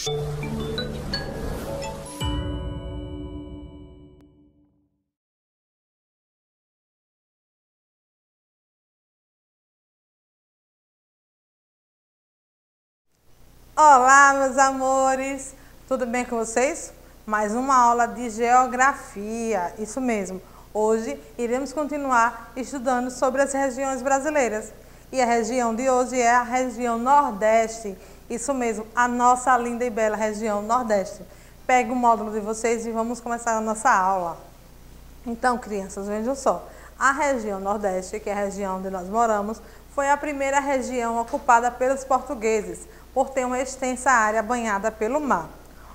Olá, meus amores! Tudo bem com vocês? Mais uma aula de geografia, isso mesmo. Hoje iremos continuar estudando sobre as regiões brasileiras. E a região de hoje é a região Nordeste, isso mesmo, a nossa linda e bela região Nordeste. Pegue o módulo de vocês e vamos começar a nossa aula. Então, crianças, vejam só. A região Nordeste, que é a região onde nós moramos, foi a primeira região ocupada pelos portugueses, por ter uma extensa área banhada pelo mar.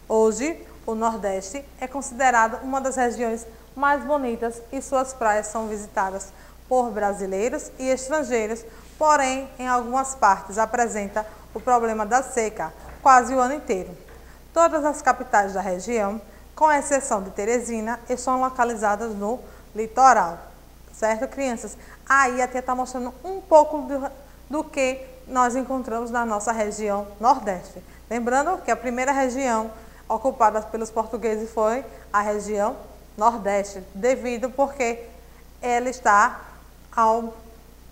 Hoje, o Nordeste é considerado uma das regiões mais bonitas e suas praias são visitadas por brasileiros e estrangeiros, porém, em algumas partes apresenta o problema da seca quase o ano inteiro. Todas as capitais da região, com exceção de Teresina, estão localizadas no litoral. Certo, crianças? Aí a tia está mostrando um pouco do que nós encontramos na nossa região Nordeste. Lembrando que a primeira região ocupada pelos portugueses foi a região Nordeste, devido porque ela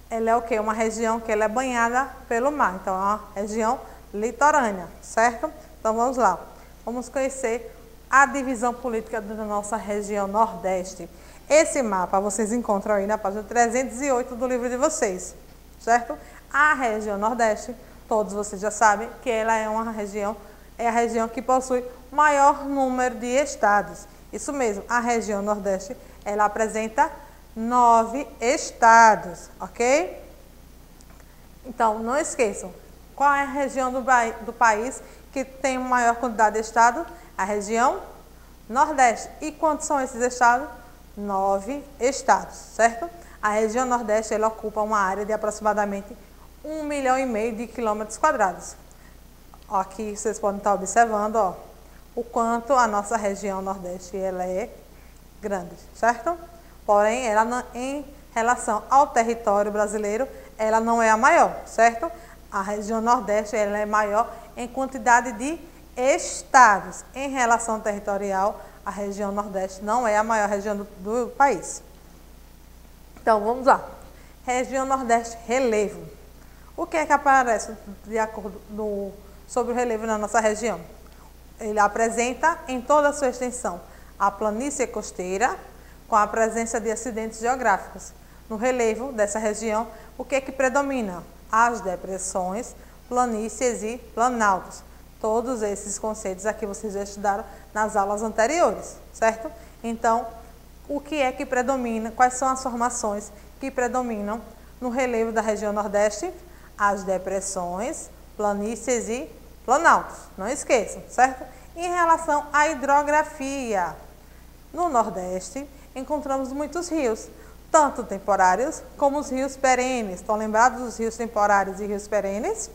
ela é o quê? Uma região que ela é banhada pelo mar, então é uma região litorânea, certo? Então vamos lá, vamos conhecer a divisão política da nossa região Nordeste. Esse mapa vocês encontram aí na página 308 do livro de vocês, certo? A região Nordeste, todos vocês já sabem que ela é a região que possui maior número de estados. Isso mesmo, a região Nordeste, ela apresenta 9 estados, ok? Então, não esqueçam, qual é a região do país que tem maior quantidade de estados? A região Nordeste. E quantos são esses estados? 9 estados, certo? A região Nordeste, ela ocupa uma área de aproximadamente 1,5 milhão de quilômetros quadrados. Aqui vocês podem estar observando, ó, o quanto a nossa região Nordeste ela é grande, certo? Porém, ela em relação ao território brasileiro, ela não é a maior, certo? A região Nordeste ela é maior em quantidade de estados. Em relação territorial, a região Nordeste não é a maior região do país. Então, vamos lá. Região Nordeste, relevo. O que é que aparece de acordo sobre o relevo na nossa região? Ele apresenta em toda a sua extensão a planície costeira com a presença de acidentes geográficos. No relevo dessa região, o que é que predomina? As depressões, planícies e planaltos. Todos esses conceitos aqui vocês já estudaram nas aulas anteriores, certo? Então, o que é que predomina? Quais são as formações que predominam no relevo da região Nordeste? As depressões, planícies e planaltos. Não esqueçam, certo? Em relação à hidrografia, no Nordeste encontramos muitos rios, tanto temporários como os rios perenes. Estão lembrados dos rios temporários e rios perenes?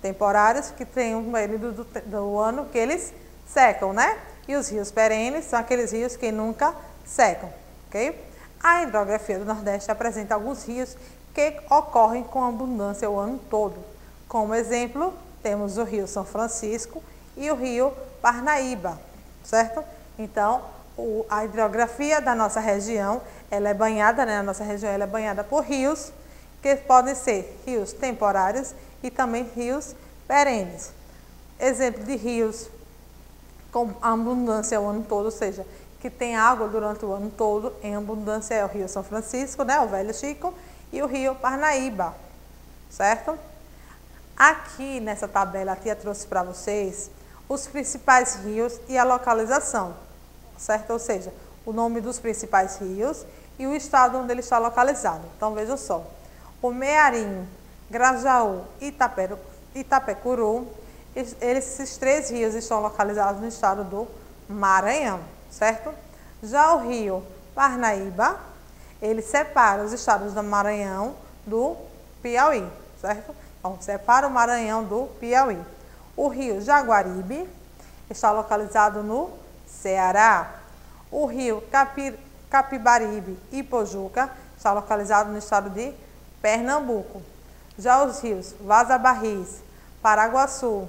Temporários que têm um período do ano que eles secam, né? E os rios perenes são aqueles rios que nunca secam, ok? A hidrografia do Nordeste apresenta alguns rios que ocorrem com abundância o ano todo. Como exemplo, temos o Rio São Francisco e o Rio Parnaíba, certo? Então, a hidrografia da nossa região, ela é banhada, né? A nossa região ela é banhada por rios, que podem ser rios temporários e também rios perenes. Exemplo de rios com abundância o ano todo, ou seja, que tem água durante o ano todo em abundância é o Rio São Francisco, né? O Velho Chico, e o Rio Parnaíba, certo? Aqui nessa tabela a tia trouxe para vocês os principais rios e a localização, certo? Ou seja, o nome dos principais rios e o estado onde ele está localizado. Então vejam só, o Mearim, Grajaú e Itapecuru, esses 3 rios estão localizados no estado do Maranhão, certo? Já o rio Parnaíba, ele separa os estados do Maranhão do Piauí, certo? Então, separa o Maranhão do Piauí. O rio Jaguaribe está localizado no Ceará. O rio Capibaribe e Pojuca está localizado no estado de Pernambuco. Já os rios Vaza Barris, Paraguaçu,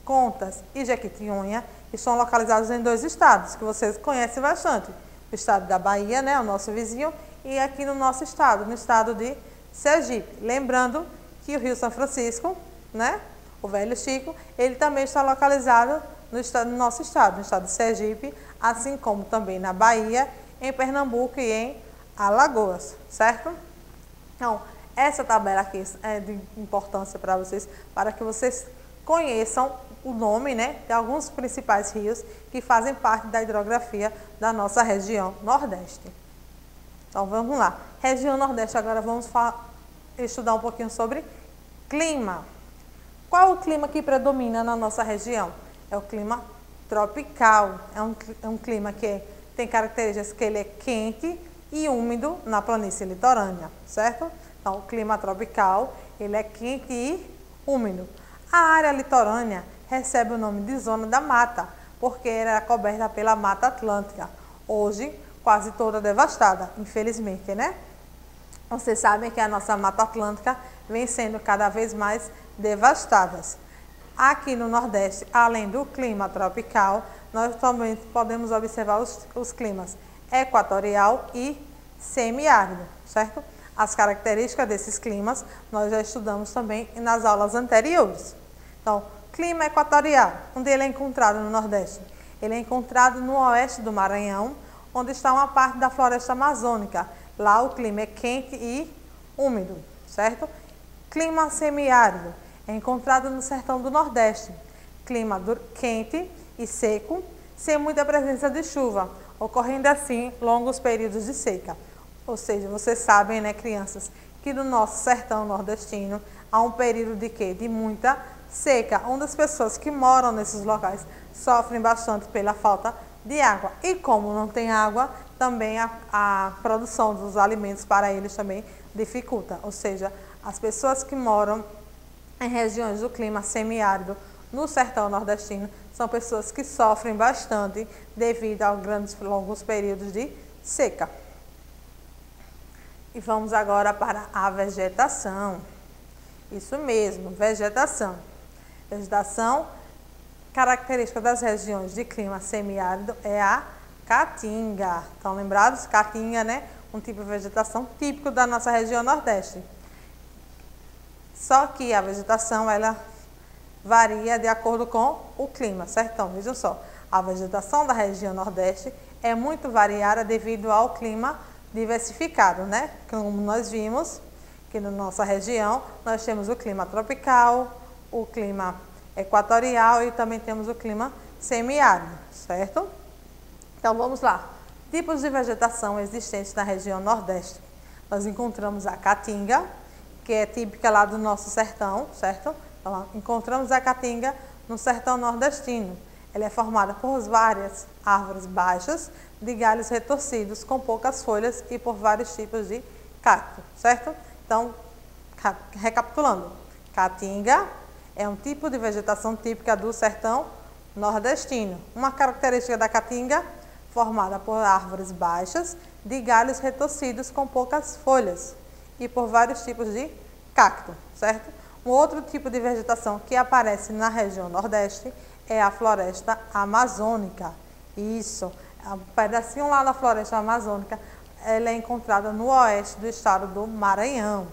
Contas e Jequitinhonha estão localizados em 2 estados, que vocês conhecem bastante. O estado da Bahia, né, o nosso vizinho, e aqui no nosso estado, no estado de Sergipe. Lembrando que o Rio São Francisco, né, o Velho Chico, ele também está localizado no nosso estado, no estado de Sergipe, assim como também na Bahia, em Pernambuco e em Alagoas, certo? Então, essa tabela aqui é de importância para que vocês conheçam o nome, né, de alguns principais rios que fazem parte da hidrografia da nossa região Nordeste. Então, vamos lá. Região Nordeste, agora vamos estudar um pouquinho sobre clima. Qual o clima que predomina na nossa região? É o clima tropical. É um clima que tem características que ele é quente e úmido na planície litorânea, certo? Então, o clima tropical, ele é quente e úmido. A área litorânea recebe o nome de Zona da Mata, porque era coberta pela Mata Atlântica. Hoje, quase toda devastada, infelizmente, né? Vocês sabem que a nossa Mata Atlântica vem sendo cada vez mais devastada. Aqui no Nordeste, além do clima tropical, nós também podemos observar os climas equatorial e semiárido, certo? As características desses climas nós já estudamos também nas aulas anteriores. Então, clima equatorial, onde ele é encontrado no Nordeste? Ele é encontrado no oeste do Maranhão, onde está uma parte da floresta amazônica. Lá o clima é quente e úmido, certo? Clima semiárido é encontrado no sertão do Nordeste. Clima quente e seco, sem muita presença de chuva, ocorrendo assim longos períodos de seca. Ou seja, vocês sabem, né, crianças, que no nosso sertão nordestino há um período de quê? De muita seca, onde as pessoas que moram nesses locais sofrem bastante pela falta de água. E como não tem água, também a produção dos alimentos para eles também dificulta. Ou seja, as pessoas que moram em regiões do clima semiárido no sertão nordestino são pessoas que sofrem bastante devido a grandes longos períodos de seca. E vamos agora para a vegetação. Isso mesmo, vegetação. Vegetação, característica das regiões de clima semiárido é a caatinga. Estão lembrados? Caatinga, né? Um tipo de vegetação típico da nossa região Nordeste. Só que a vegetação, ela varia de acordo com o clima, certo? Então, vejam só, a vegetação da região Nordeste é muito variada devido ao clima diversificado, né? Como nós vimos, que na nossa região nós temos o clima tropical, o clima equatorial e também temos o clima semiárido, certo? Então, vamos lá. Tipos de vegetação existentes na região Nordeste. Nós encontramos a caatinga, que é típica lá do nosso sertão, certo? Então, encontramos a caatinga no sertão nordestino. Ela é formada por várias árvores baixas, de galhos retorcidos, com poucas folhas e por vários tipos de cacto, certo? Então, recapitulando, caatinga é um tipo de vegetação típica do sertão nordestino. Uma característica da caatinga, formada por árvores baixas, de galhos retorcidos com poucas folhas e por vários tipos de cacto, certo? Um outro tipo de vegetação que aparece na região Nordeste é a floresta amazônica. Isso, um pedacinho lá da floresta amazônica, ela é encontrada no oeste do estado do Maranhão.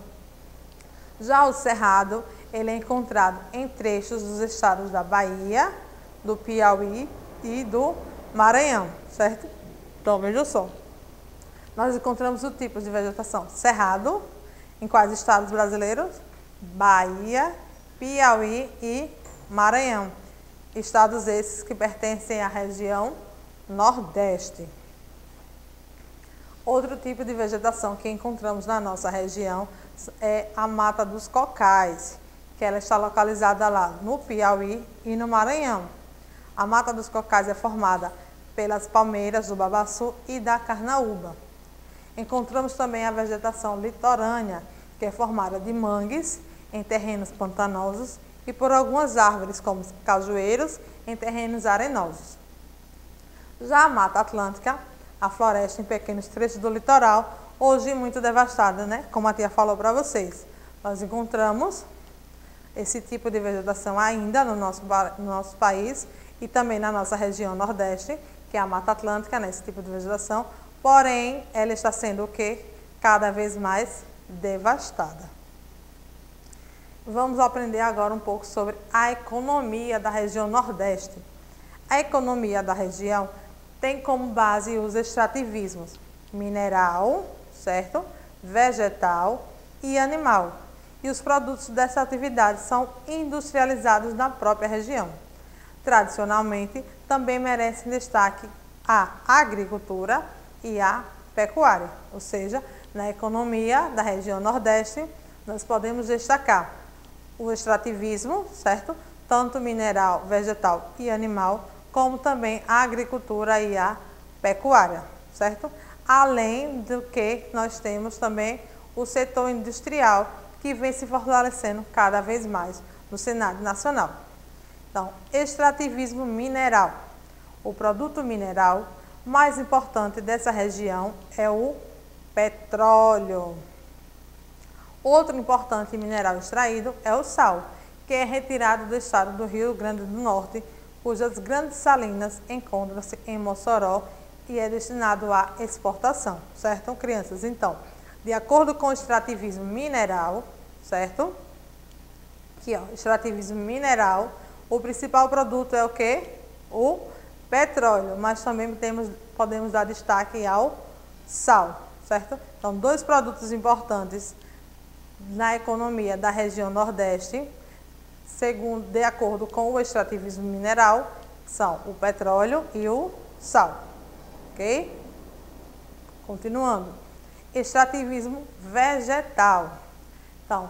Já o cerrado, ele é encontrado em trechos dos estados da Bahia, do Piauí e do Maranhão, certo? Então, vejam só. Nós encontramos o tipo de vegetação cerrado, em quais estados brasileiros? Bahia, Piauí e Maranhão. Estados esses que pertencem à região Nordeste. Outro tipo de vegetação que encontramos na nossa região é a Mata dos Cocais, que ela está localizada lá no Piauí e no Maranhão. A Mata dos Cocais é formada pelas palmeiras do babaçu e da carnaúba. Encontramos também a vegetação litorânea, que é formada de mangues em terrenos pantanosos e por algumas árvores, como cajueiros, em terrenos arenosos. Já a Mata Atlântica, a floresta em pequenos trechos do litoral, hoje muito devastada, né? Como a tia falou para vocês. Nós encontramos esse tipo de vegetação ainda no nosso país e também na nossa região Nordeste, que é a Mata Atlântica, né, esse tipo de vegetação, porém, ela está sendo o quê? Cada vez mais devastada. Vamos aprender agora um pouco sobre a economia da região Nordeste. A economia da região tem como base os extrativismos mineral, certo? Vegetal e animal. E os produtos dessa atividade são industrializados na própria região. Tradicionalmente, também merecem destaque a agricultura e a pecuária, ou seja, na economia da região Nordeste, nós podemos destacar o extrativismo, certo? Tanto mineral, vegetal e animal, como também a agricultura e a pecuária, certo? Além do que nós temos também o setor industrial, que vem se fortalecendo cada vez mais no cenário nacional. Então, extrativismo mineral. O produto mineral mais importante dessa região é o petróleo. Outro importante mineral extraído é o sal, que é retirado do estado do Rio Grande do Norte, cujas grandes salinas encontram-se em Mossoró e é destinado à exportação, certo, crianças? Então, de acordo com o extrativismo mineral, certo? Aqui, ó, extrativismo mineral, o principal produto é o quê? O petróleo, mas também podemos dar destaque ao sal, certo? Então, dois produtos importantes na economia da região Nordeste, de acordo com o extrativismo mineral, são o petróleo e o sal, ok? Continuando, extrativismo vegetal. Então,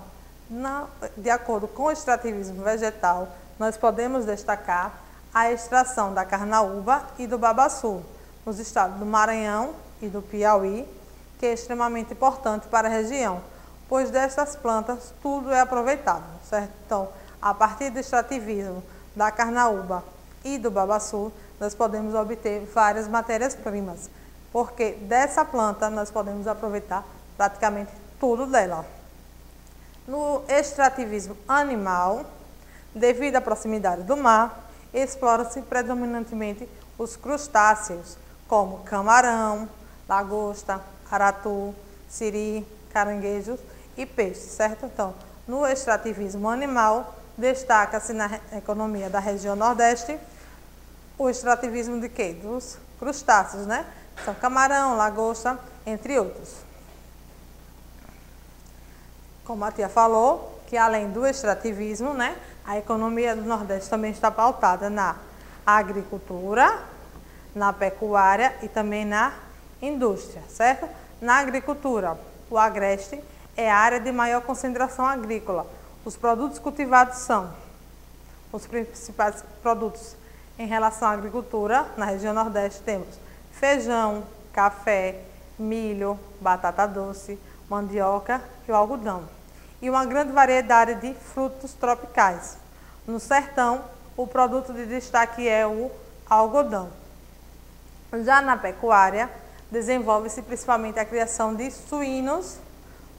de acordo com o extrativismo vegetal, nós podemos destacar a extração da carnaúba e do babaçu, nos estados do Maranhão e do Piauí, que é extremamente importante para a região, pois destas plantas tudo é aproveitado, certo? Então, a partir do extrativismo da carnaúba e do babaçu, nós podemos obter várias matérias-primas, porque dessa planta nós podemos aproveitar praticamente tudo dela. No extrativismo animal, devido à proximidade do mar, explora-se predominantemente os crustáceos, como camarão, lagosta, aratu, siri, caranguejos e peixes, certo? Então, no extrativismo animal, destaca-se na economia da região Nordeste o extrativismo de quê? Dos crustáceos, né? São camarão, lagosta, entre outros. Como a tia falou, que além do extrativismo, né, a economia do Nordeste também está pautada na agricultura, na pecuária e também na indústria, certo? Na agricultura, o Agreste é a área de maior concentração agrícola. Os produtos cultivados são os principais produtos em relação à agricultura. Na região Nordeste temos feijão, café, milho, batata doce, mandioca e o algodão. E uma grande variedade de frutos tropicais. No sertão, o produto de destaque é o algodão. Já na pecuária, desenvolve-se principalmente a criação de suínos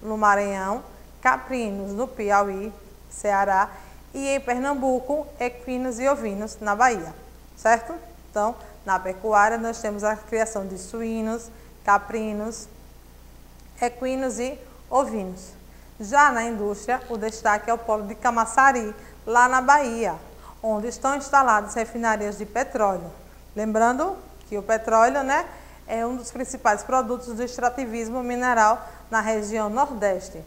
no Maranhão, caprinos no Piauí, Ceará e em Pernambuco, equinos e ovinos na Bahia, certo? Então, na pecuária nós temos a criação de suínos, caprinos, equinos e ovinos. Já na indústria, o destaque é o polo de Camaçari, lá na Bahia, onde estão instaladas refinarias de petróleo. Lembrando que o petróleo, né, é um dos principais produtos do extrativismo mineral na região Nordeste.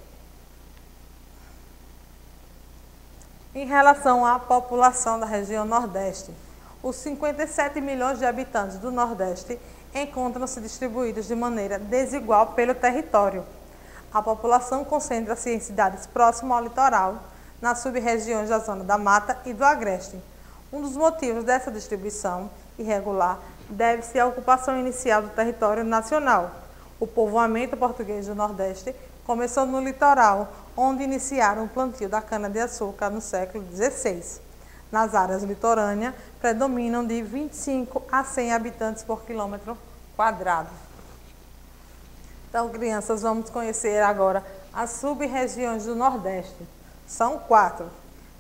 Em relação à população da região Nordeste, os 57 milhões de habitantes do Nordeste encontram-se distribuídos de maneira desigual pelo território. A população concentra-se em cidades próximas ao litoral, nas sub-regiões da Zona da Mata e do Agreste. Um dos motivos dessa distribuição irregular deve-se à ocupação inicial do território nacional. O povoamento português do Nordeste começou no litoral, onde iniciaram o plantio da cana-de-açúcar no século XVI. Nas áreas litorâneas, predominam de 25 a 100 habitantes por quilômetro quadrado. Então, crianças, vamos conhecer agora as sub-regiões do Nordeste. São 4.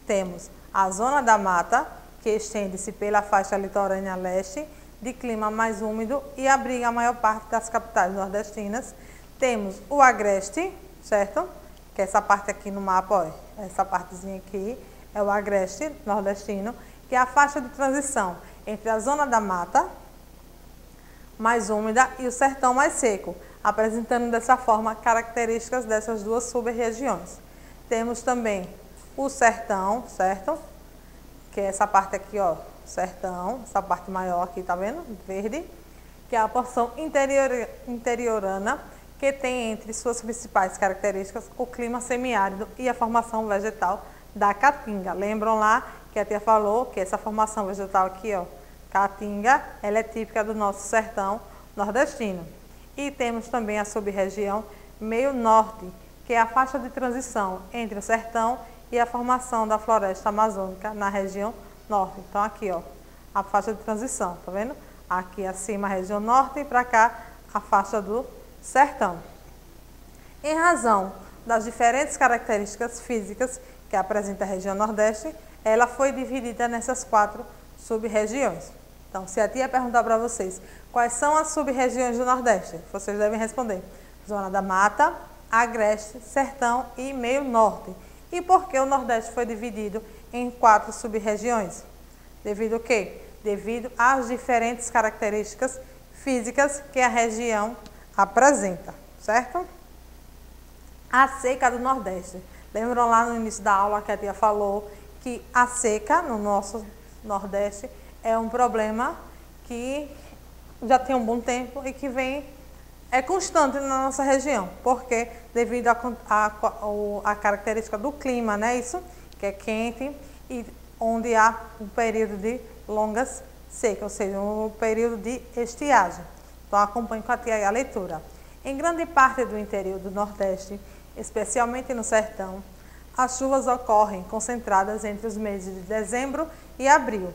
Temos a zona da mata, que estende-se pela faixa litorânea leste, de clima mais úmido e abriga a maior parte das capitais nordestinas. Temos o agreste, certo? Que é essa parte aqui no mapa, ó, essa partezinha aqui é o agreste nordestino, que é a faixa de transição entre a zona da mata mais úmida e o sertão mais seco, apresentando dessa forma características dessas duas sub-regiões. Temos também o sertão, certo? Que é essa parte aqui, ó, sertão, essa parte maior aqui, tá vendo? Verde, que é a porção interiorana, que tem entre suas principais características o clima semiárido e a formação vegetal da caatinga. Lembram lá que a tia falou que essa formação vegetal aqui, ó, caatinga, ela é típica do nosso sertão nordestino. E temos também a sub-região meio norte, que é a faixa de transição entre o sertão e a formação da floresta amazônica na região norte. Então aqui, ó, a faixa de transição, tá vendo? Aqui acima a região norte e para cá a faixa do sertão. Em razão das diferentes características físicas que apresenta a região nordeste, ela foi dividida nessas 4 sub-regiões. Então, se a tia perguntar para vocês quais são as sub-regiões do Nordeste, vocês devem responder: zona da mata, agreste, sertão e meio norte. E por que o Nordeste foi dividido em 4 sub-regiões? Devido ao quê? Devido às diferentes características físicas que a região apresenta, certo? A seca do Nordeste. Lembram lá no início da aula que a tia falou que a seca no nosso Nordeste é um problema que já tem um bom tempo e que é constante na nossa região, porque devido à característica do clima, né, isso, que é quente e onde há um período de longas secas, ou seja, um período de estiagem. Então acompanhe com a tia a leitura. Em grande parte do interior do Nordeste, especialmente no sertão, as chuvas ocorrem concentradas entre os meses de dezembro e abril.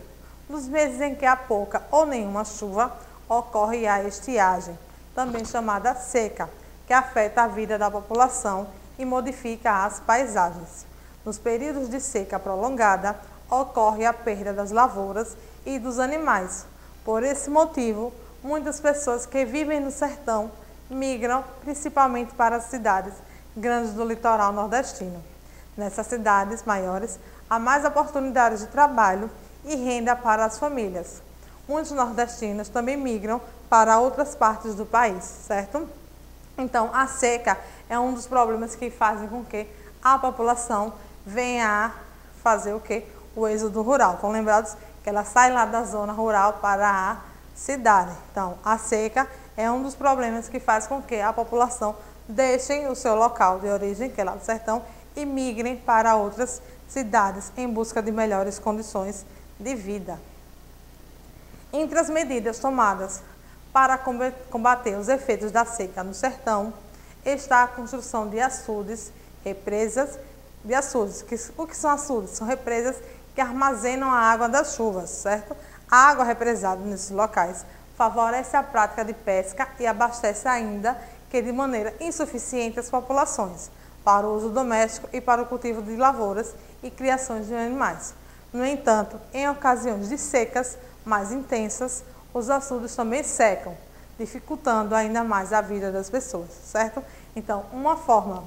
Nos meses em que há pouca ou nenhuma chuva, ocorre a estiagem, também chamada seca, que afeta a vida da população e modifica as paisagens. Nos períodos de seca prolongada, ocorre a perda das lavouras e dos animais. Por esse motivo, muitas pessoas que vivem no sertão migram principalmente para as cidades grandes do litoral nordestino. Nessas cidades maiores, há mais oportunidades de trabalho e renda para as famílias. Muitos nordestinos também migram para outras partes do país, certo? Então, a seca é um dos problemas que fazem com que a população venha a fazer o quê? O êxodo rural. Estão lembrados que ela sai lá da zona rural para a cidade. Então, a seca é um dos problemas que faz com que a população deixe o seu local de origem, que é lá do sertão, e migrem para outras cidades em busca de melhores condições de vida. Entre as medidas tomadas para combater os efeitos da seca no sertão está a construção de açudes, represas de açudes. O que são açudes? São represas que armazenam a água das chuvas, certo? A água represada nesses locais favorece a prática de pesca e abastece ainda que de maneira insuficiente as populações para o uso doméstico e para o cultivo de lavouras e criações de animais. No entanto, em ocasiões de secas mais intensas, os açudes também secam, dificultando ainda mais a vida das pessoas, certo? Então, uma forma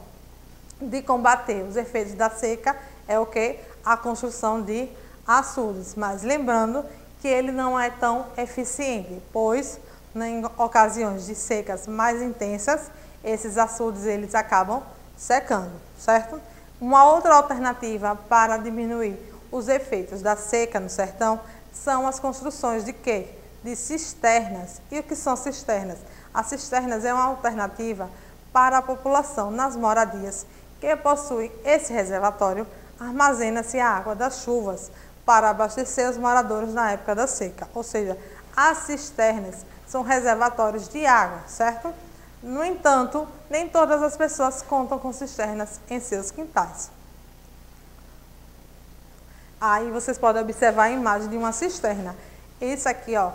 de combater os efeitos da seca é o que? A construção de açudes, mas lembrando que ele não é tão eficiente, pois em ocasiões de secas mais intensas, esses açudes eles acabam secando, certo? Uma outra alternativa para diminuir os efeitos da seca no sertão são as construções de quê? De cisternas. E o que são cisternas? As cisternas é uma alternativa para a população nas moradias que possuem esse reservatório, armazena-se a água das chuvas para abastecer os moradores na época da seca. Ou seja, as cisternas são reservatórios de água, certo? No entanto, nem todas as pessoas contam com cisternas em seus quintais. Aí vocês podem observar a imagem de uma cisterna. Isso aqui, ó,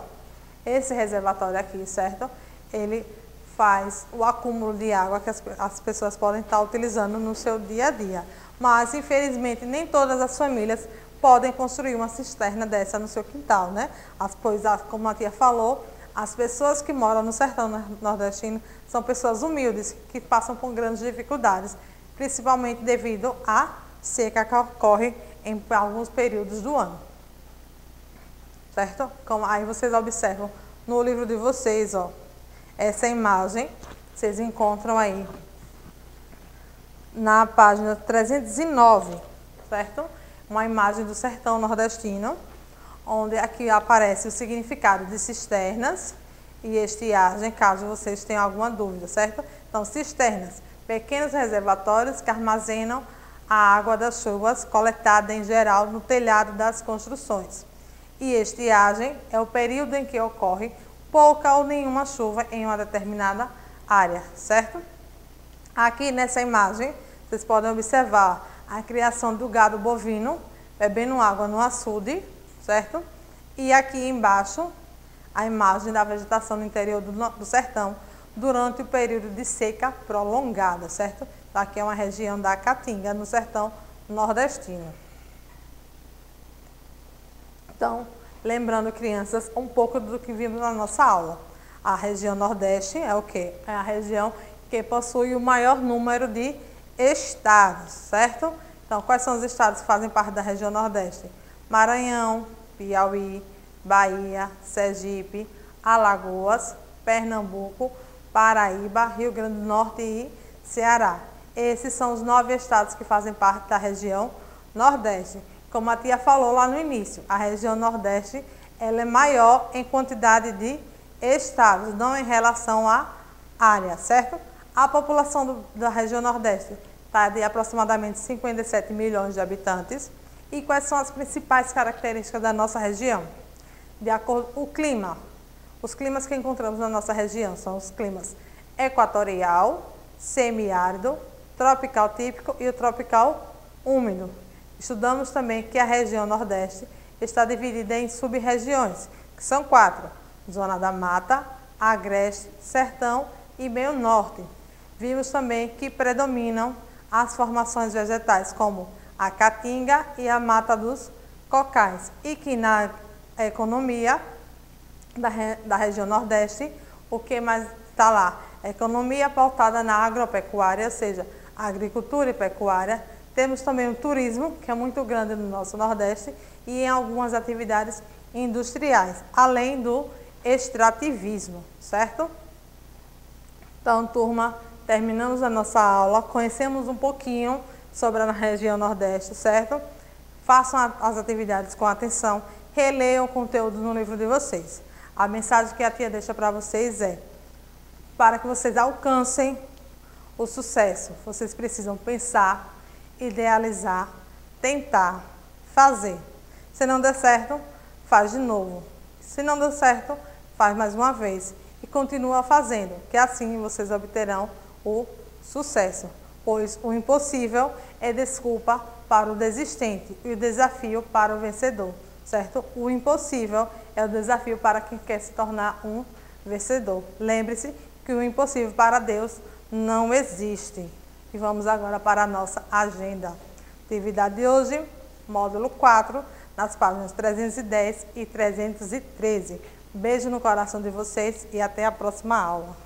esse reservatório aqui, certo? Ele faz o acúmulo de água que as pessoas podem estar utilizando no seu dia a dia. mas infelizmente nem todas as famílias podem construir uma cisterna dessa no seu quintal, né? Pois, como a tia falou, as pessoas que moram no sertão nordestino são pessoas humildes, que passam por grandes dificuldades, principalmente devido à seca que ocorre em alguns períodos do ano. Certo? Como aí vocês observam no livro de vocês, ó, essa imagem, vocês encontram aí na página 309, certo? Uma imagem do sertão nordestino, onde aqui aparece o significado de cisternas e estiagem, caso vocês tenham alguma dúvida, certo? Então, cisternas, pequenos reservatórios que armazenam a água das chuvas coletada em geral no telhado das construções. E estiagem é o período em que ocorre pouca ou nenhuma chuva em uma determinada área, certo? Aqui nessa imagem, vocês podem observar a criação do gado bovino bebendo água no açude, certo? E aqui embaixo, a imagem da vegetação no interior do sertão durante o período de seca prolongada, certo? Então, aqui é uma região da Caatinga, no sertão nordestino. Então, lembrando, crianças, um pouco do que vimos na nossa aula. A região Nordeste é o quê? É a região que possui o maior número de estados, certo? Então, quais são os estados que fazem parte da região Nordeste? Maranhão, Piauí, Bahia, Sergipe, Alagoas, Pernambuco, Paraíba, Rio Grande do Norte e Ceará. Esses são os 9 estados que fazem parte da região Nordeste. Como a tia falou lá no início, a região Nordeste ela é maior em quantidade de estados, não em relação à área, certo? A população da região Nordeste está de aproximadamente 57 milhões de habitantes. E quais são as principais características da nossa região? De acordo com o clima, os climas que encontramos na nossa região são os climas equatorial, semiárido, tropical típico e o tropical úmido. Estudamos também que a região Nordeste está dividida em sub-regiões, que são 4, Zona da Mata, Agreste, Sertão e Meio Norte. Vimos também que predominam as formações vegetais, como a Caatinga e a Mata dos Cocais, e que na economia da região Nordeste, o que mais está lá? A economia pautada na agropecuária, ou seja, agricultura e pecuária. Temos também o turismo, que é muito grande no nosso Nordeste, e em algumas atividades industriais, além do extrativismo, certo? Então, turma, terminamos a nossa aula, conhecemos um pouquinho sobre a região Nordeste, certo? Façam as atividades com atenção, releiam o conteúdo no livro de vocês. A mensagem que a tia deixa para vocês é: para que vocês alcancem o sucesso, vocês precisam pensar, idealizar, tentar, fazer. Se não der certo, faz de novo. Se não deu certo, faz mais uma vez e continua fazendo, que assim vocês obterão o sucesso. Pois o impossível é desculpa para o desistente e o desafio para o vencedor, certo? O impossível é o desafio para quem quer se tornar um vencedor. Lembre-se que o impossível para Deus não existe. E vamos agora para a nossa agenda. Atividade de hoje, módulo 4, nas páginas 310 e 313. Beijo no coração de vocês e até a próxima aula.